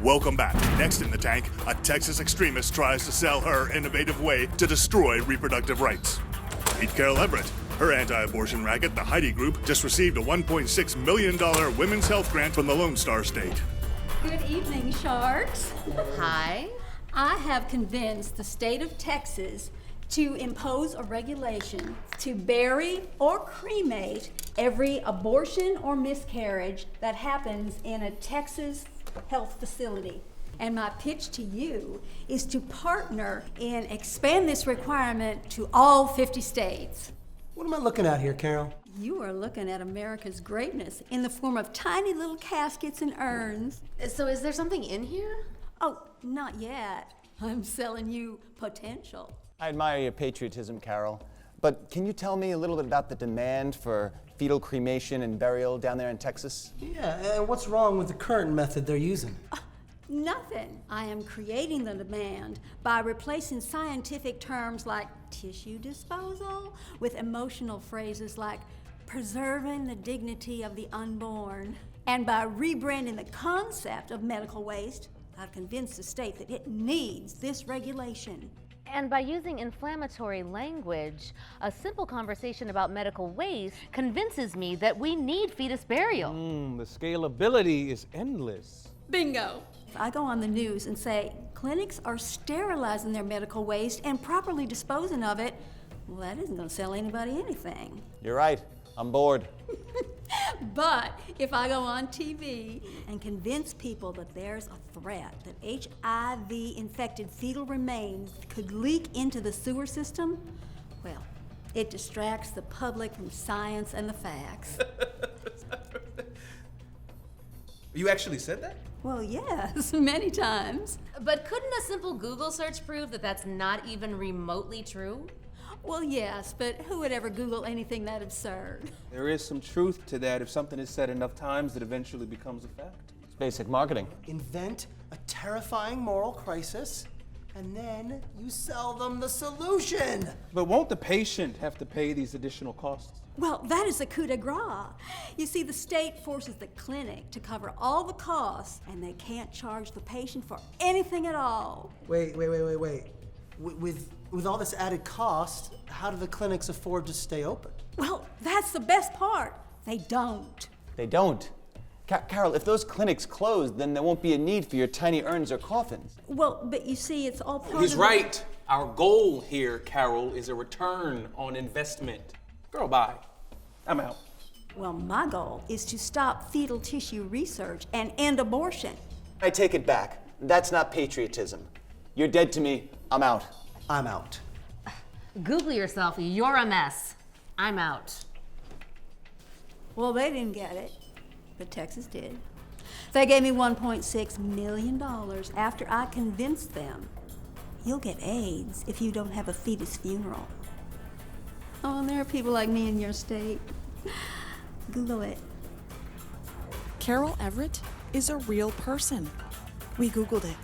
Welcome back. Next in the tank, a Texas extremist tries to sell her innovative way to destroy reproductive rights. Meet Carol Everett. Her anti-abortion racket, the Heidi Group, just received a $1.6 million women's health grant from the Lone Star State. Good evening, Sharks. Hi. I have convinced the state of Texas to impose a regulation to bury or cremate every abortion or miscarriage that happens in a Texas health facility. And my pitch to you is to partner and expand this requirement to all 50 states. What am I looking at here, Carol? You are looking at America's greatness in the form of tiny little caskets and urns. So is there something in here? Oh, not yet. I'm selling you potential. I admire your patriotism, Carol, but can you tell me a little bit about the demand for fetal cremation and burial down there in Texas? Yeah, and what's wrong with the current method they're using? Nothing. I am creating the demand by replacing scientific terms like tissue disposal with emotional phrases like preserving the dignity of the unborn. And by rebranding the concept of medical waste, I've convinced the state that it needs this regulation. And by using inflammatory language, a simple conversation about medical waste convinces me that we need fetus burial. The scalability is endless. Bingo! If I go on the news and say clinics are sterilizing their medical waste and properly disposing of it, well, that isn't going to sell anybody anything. You're right. I'm bored. But if I go on TV and convince people that there's a threat that HIV-infected fetal remains could leak into the sewer system, well, it distracts the public from science and the facts. You actually said that? Well, yes, many times. But couldn't a simple Google search prove that that's not even remotely true? Well, yes, but who would ever Google anything that absurd? There is some truth to that. If something is said enough times, it eventually becomes a fact. It's basic marketing. Invent a terrifying moral crisis, and then you sell them the solution. But won't the patient have to pay these additional costs? Well, that is the coup de grace. You see, the state forces the clinic to cover all the costs, and they can't charge the patient for anything at all. Wait. With all this added cost, how do the clinics afford to stay open? Well, that's the best part. They don't. They don't. Carol, if those clinics close, then there won't be a need for your tiny urns or coffins. Well, but you see, it's all part He's of right. Our goal here, Carol, is a return on investment. Girl, bye. I'm out. Well, my goal is to stop fetal tissue research and end abortion. I take it back. That's not patriotism. You're dead to me. I'm out. I'm out. Google yourself. You're a mess. I'm out. Well, they didn't get it, but Texas did. They gave me $1.6 million after I convinced them you'll get AIDS if you don't have a fetus funeral. Oh, and there are people like me in your state. Google it. Carol Everett is a real person. We Googled it.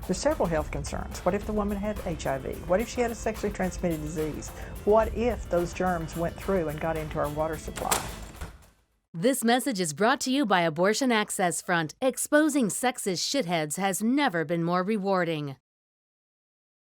There's several health concerns. What if the woman had HIV? What if she had a sexually transmitted disease? What if those germs went through and got into our water supply? This message is brought to you by Abortion Access Front. Exposing sexist shitheads has never been more rewarding.